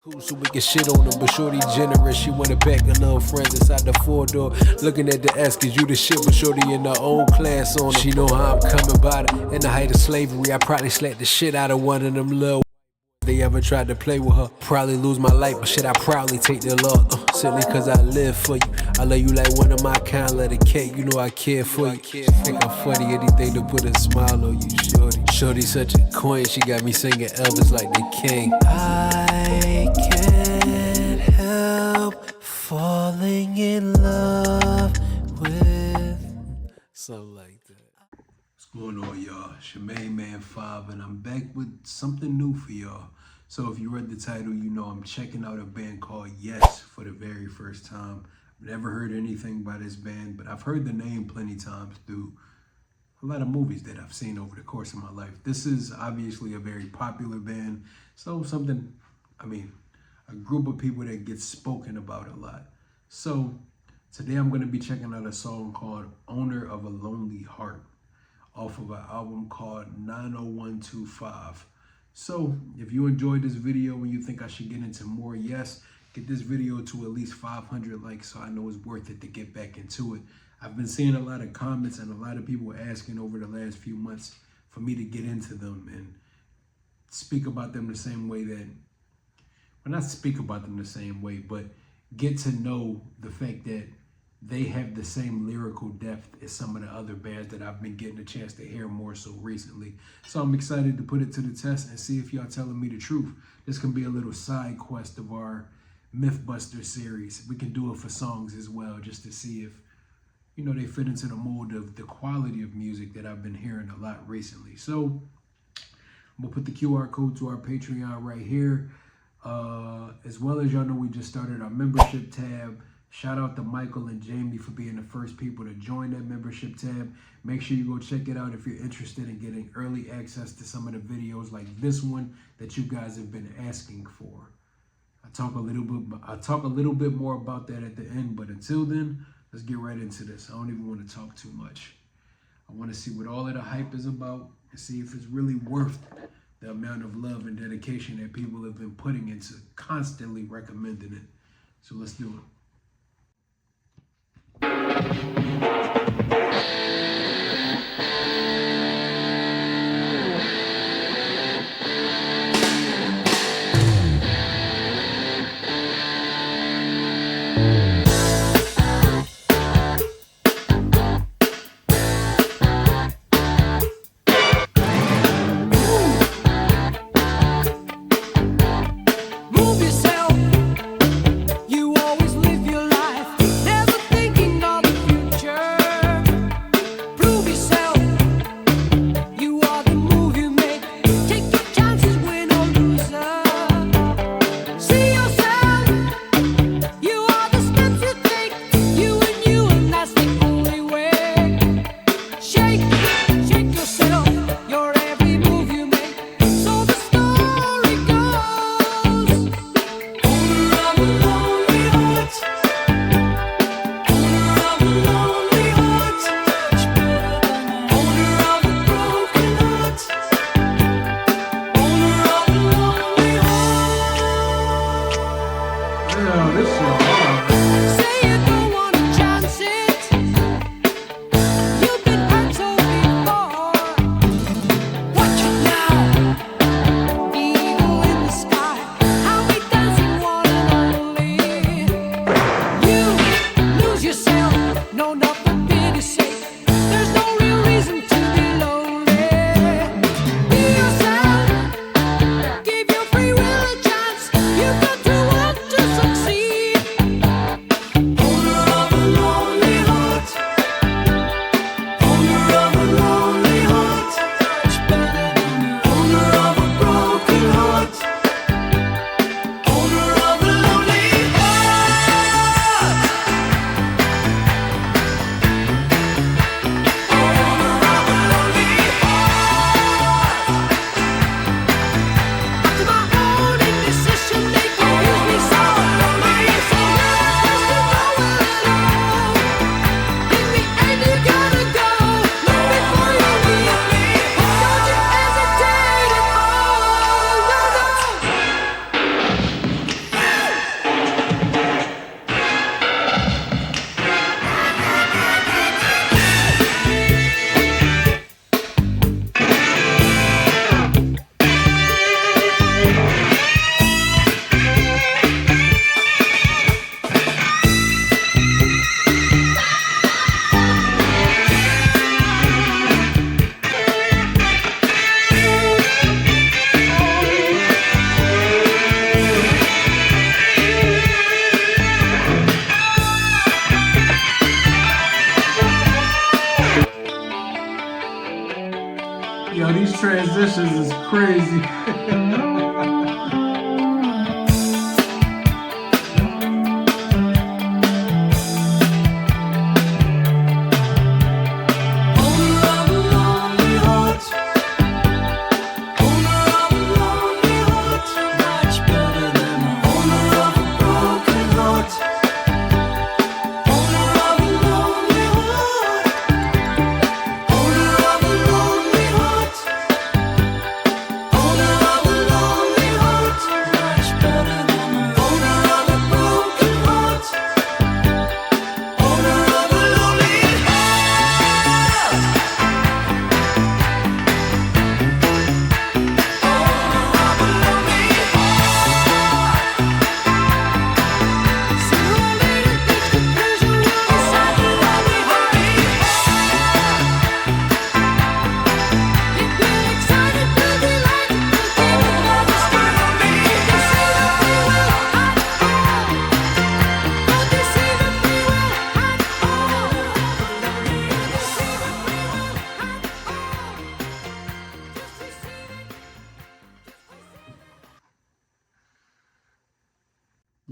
Cool, so we can shit on them, but shorty generous. She wanna pack her little friends inside the 4-door. Looking at the ass, cause you the shit, but shorty in her own class on her. She know how I'm coming by her. In the height of slavery, I probably slapped the shit out of one of them little they ever tried to play with her. Probably lose my life, but shit, I proudly take their law. Simply cause I live for you. I love you like one of my kind, let it cake, you know I care for you. Think I'm funny, anything to put a smile on you, shorty. Shorty such a queen, she got me singing Elvis like the king. I can't help falling in love with something like that. What's going on, y'all? It's your main man 5, and I'm back with something new for y'all. So if you read the title, you know I'm checking out a band called YEAHHH for the very first time. I've never heard anything by this band, but I've heard the name plenty times through a lot of movies that I've seen over the course of my life. This is obviously a very popular band, so something, a group of people that gets spoken about a lot. So today I'm gonna be checking out a song called Owner of a Lonely Heart off of an album called 90125. So if you enjoyed this video and you think I should get into more, yes, get this video to at least 500 likes so I know it's worth it to get back into it. I've been seeing a lot of comments and a lot of people asking over the last few months for me to get into them and speak about them the same way that, well, not speak about them the same way, but get to know the fact that they have the same lyrical depth as some of the other bands that I've been getting a chance to hear more so recently. So I'm excited to put it to the test and see if y'all telling me the truth. This can be a little side quest of our Mythbuster series. We can do it for songs as well, just to see if, you know, they fit into the mold of the quality of music that I've been hearing a lot recently. So I'm gonna put the QR code to our Patreon right here. As well as y'all know, we just started our membership tab. Shout out to Michael and Jamie for being the first people to join that membership tab. Make sure you go check it out if you're interested in getting early access to some of the videos like this one that you guys have been asking for. I'll talk a little bit more about that at the end, but until then, let's get right into this. I don't even want to talk too much. I want to see what all of the hype is about and see if it's really worth the amount of love and dedication that people have been putting into constantly recommending it. So let's do it. transitions is crazy.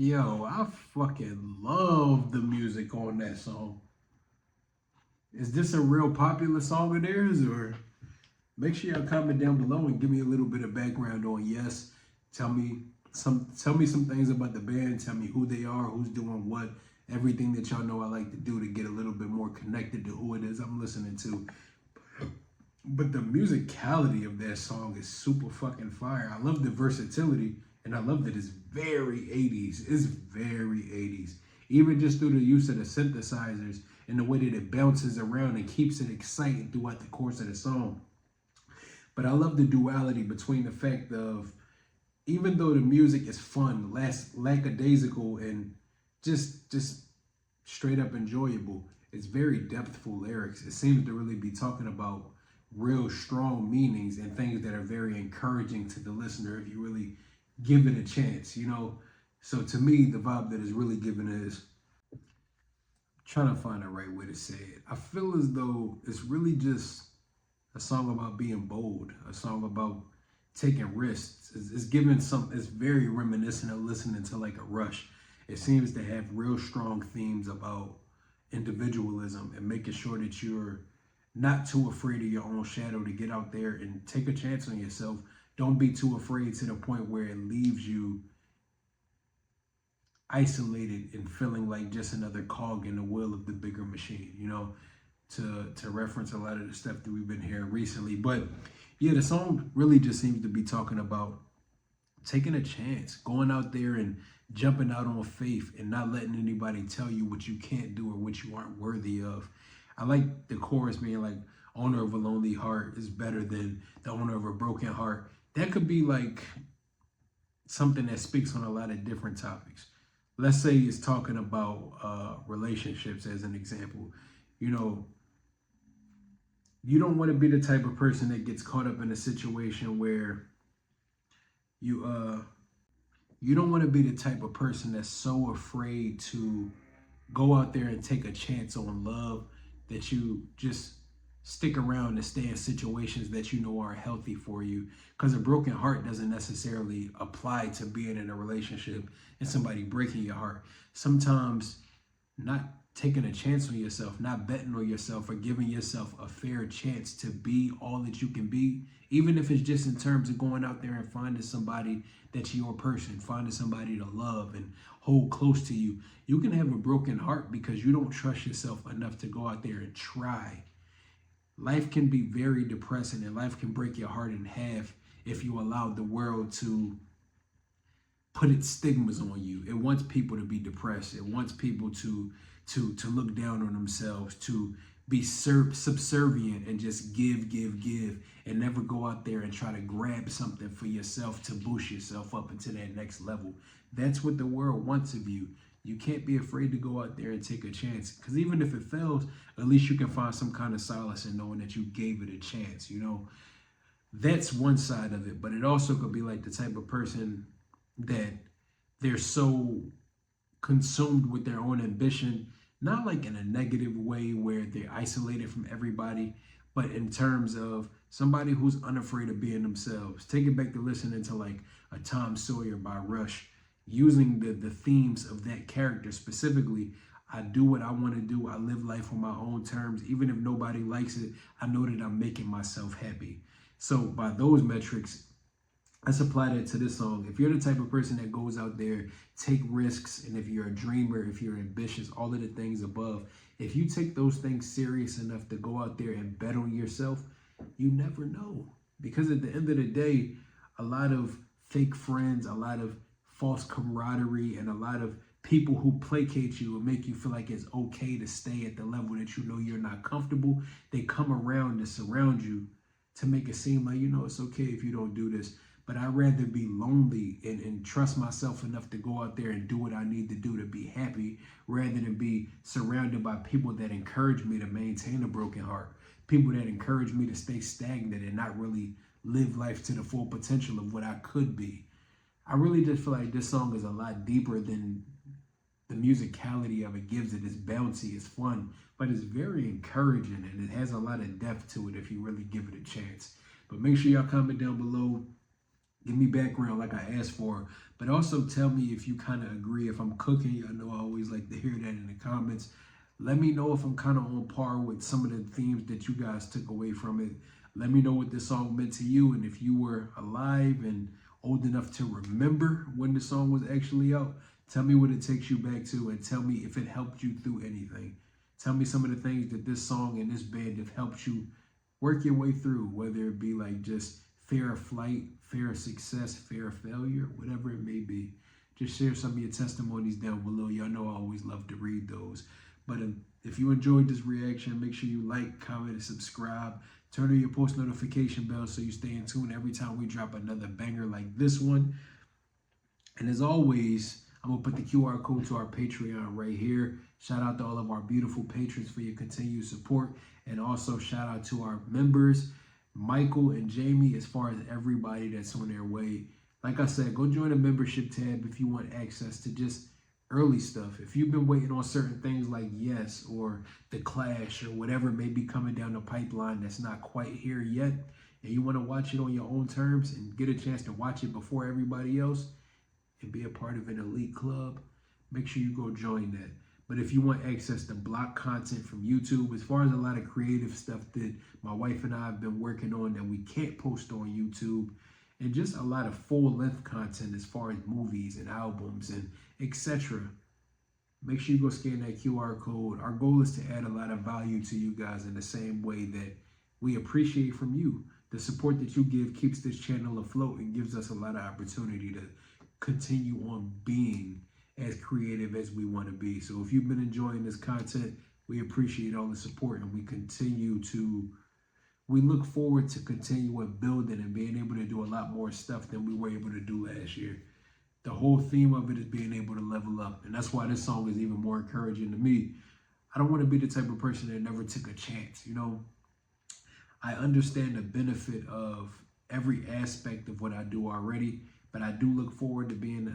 Yo, I fucking love the music on that song. Is this a real popular song of theirs, or make sure y'all comment down below and give me a little bit of background on Yes. Tell me some things about the band. Tell me who they are, who's doing what, everything that y'all know I like to do to get a little bit more connected to who it is I'm listening to. But the musicality of that song is super fucking fire. I love the versatility, and I love that it's very 80s. It's very 80s. Even just through the use of the synthesizers and the way that it bounces around and keeps it exciting throughout the course of the song. But I love the duality between the fact of, even though the music is fun, lackadaisical, and just straight up enjoyable, it's very depthful lyrics. It seems to really be talking about real strong meanings and things that are very encouraging to the listener if you really give it a chance, you know? So to me, the vibe that is really given is, trying to find the right way to say it, I feel as though it's really just a song about being bold, a song about taking risks. It's giving it's very reminiscent of listening to like a Rush. It seems to have real strong themes about individualism and making sure that you're not too afraid of your own shadow to get out there and take a chance on yourself. Don't be too afraid to the point where it leaves you isolated and feeling like just another cog in the wheel of the bigger machine, you know, to reference a lot of the stuff that we've been hearing recently. But yeah, the song really just seems to be talking about taking a chance, going out there and jumping out on faith and not letting anybody tell you what you can't do or what you aren't worthy of. I like the chorus being like, owner of a lonely heart is better than the owner of a broken heart. That could be like something that speaks on a lot of different topics. Let's say it's talking about relationships as an example. You know, you don't want to be the type of person that gets caught up in a situation where you don't want to be the type of person that's so afraid to go out there and take a chance on love that you just stick around and stay in situations that you know aren't healthy for you. Because a broken heart doesn't necessarily apply to being in a relationship and somebody breaking your heart. Sometimes not taking a chance on yourself, not betting on yourself, or giving yourself a fair chance to be all that you can be, even if it's just in terms of going out there and finding somebody that's your person, finding somebody to love and hold close to you. You can have a broken heart because you don't trust yourself enough to go out there and try. Life can be very depressing, and life can break your heart in half if you allow the world to put its stigmas on you. It wants people to be depressed. It wants people to look down on themselves, to be subservient and just give, and never go out there and try to grab something for yourself to boost yourself up into that next level. That's what the world wants of you. You can't be afraid to go out there and take a chance, because even if it fails, at least you can find some kind of solace in knowing that you gave it a chance, you know? That's one side of it, but it also could be like the type of person that they're so consumed with their own ambition, not like in a negative way where they're isolated from everybody, but in terms of somebody who's unafraid of being themselves. Take it back to listening to like a Tom Sawyer by Rush, using the themes of that character specifically. I do what I want to do. I live life on my own terms. Even if nobody likes it, I know that I'm making myself happy. So by those metrics, let's apply that to this song. If you're the type of person that goes out there, take risks, and if you're a dreamer, if you're ambitious, all of the things above, if you take those things serious enough to go out there and bet on yourself, you never know. Because at the end of the day, a lot of fake friends, a lot of false camaraderie, and a lot of people who placate you and make you feel like it's okay to stay at the level that you know you're not comfortable, they come around to surround you to make it seem like, you know, it's okay if you don't do this. But I'd rather be lonely and trust myself enough to go out there and do what I need to do to be happy, rather than be surrounded by people that encourage me to maintain a broken heart, people that encourage me to stay stagnant and not really live life to the full potential of what I could be. I really just feel like this song is a lot deeper than the musicality of it gives it. It's bouncy, it's fun, but it's very encouraging, and it has a lot of depth to it if you really give it a chance. But make sure y'all comment down below. Give me background like I asked for, but also tell me if you kind of agree. If I'm cooking, I know I always like to hear that in the comments. Let me know if I'm kind of on par with some of the themes that you guys took away from it. Let me know what this song meant to you, and if you were alive and old enough to remember when the song was actually out, tell me what it takes you back to, and tell me if it helped you through anything. Tell me some of the things that this song and this band have helped you work your way through, whether it be like just fear of flight, fear of success, fear of failure, whatever it may be. Just share some of your testimonies down below. Y'all know I always love to read those. But if you enjoyed this reaction, make sure you like, comment, and subscribe. Turn on your post notification bell so you stay in tune every time we drop another banger like this one. And as always, I'm going to put the QR code to our Patreon right here. Shout out to all of our beautiful patrons for your continued support. And also shout out to our members, Michael and Jamie, as far as everybody that's on their way. Like I said, go join the membership tab if you want access to just early stuff. If you've been waiting on certain things like Yes or The Clash or whatever may be coming down the pipeline that's not quite here yet, and you want to watch it on your own terms and get a chance to watch it before everybody else and be a part of an elite club, make sure you go join that. But if you want access to block content from YouTube, as far as a lot of creative stuff that my wife and I have been working on that we can't post on YouTube, and just a lot of full-length content as far as movies and albums and etc., make sure you go scan that QR code. Our goal is to add a lot of value to you guys in the same way that we appreciate from you. The support that you give keeps this channel afloat and gives us a lot of opportunity to continue on being as creative as we want to be. So if you've been enjoying this content, we appreciate all the support, and we look forward to continuing building and being able to do a lot more stuff than we were able to do last year. The whole theme of it is being able to level up, and that's why this song is even more encouraging to me. I don't want to be the type of person that never took a chance. You know, I understand the benefit of every aspect of what I do already, but I do look forward to being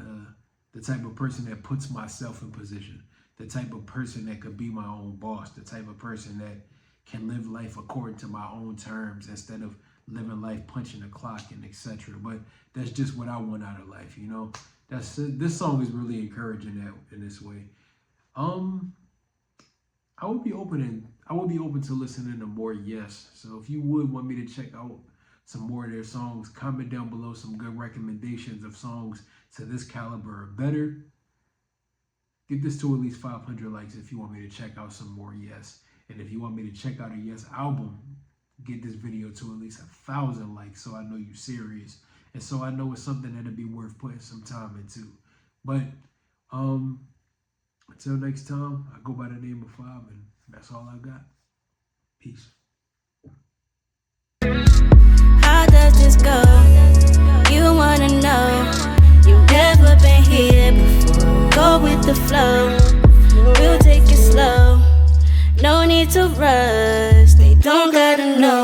the type of person that puts myself in position, the type of person that could be my own boss, the type of person that can live life according to my own terms instead of living life punching the clock and etc. But that's just what I want out of life, you know. This song is really encouraging that in this way. I would be open to listening to more Yes. So if you would want me to check out some more of their songs, comment down below some good recommendations of songs to this caliber or better. Get this to at least 500 likes if you want me to check out some more Yes. And if you want me to check out a Yes album, get this video to at least 1,000 likes so I know you're serious. And so I know it's something that'll be worth putting some time into. But until next time, I go by the name of Fob, and that's all I got. Peace. How does this go? You wanna know? You've never been here before. Go with the flow. We'll take it slow. No need to rush. They don't gotta know.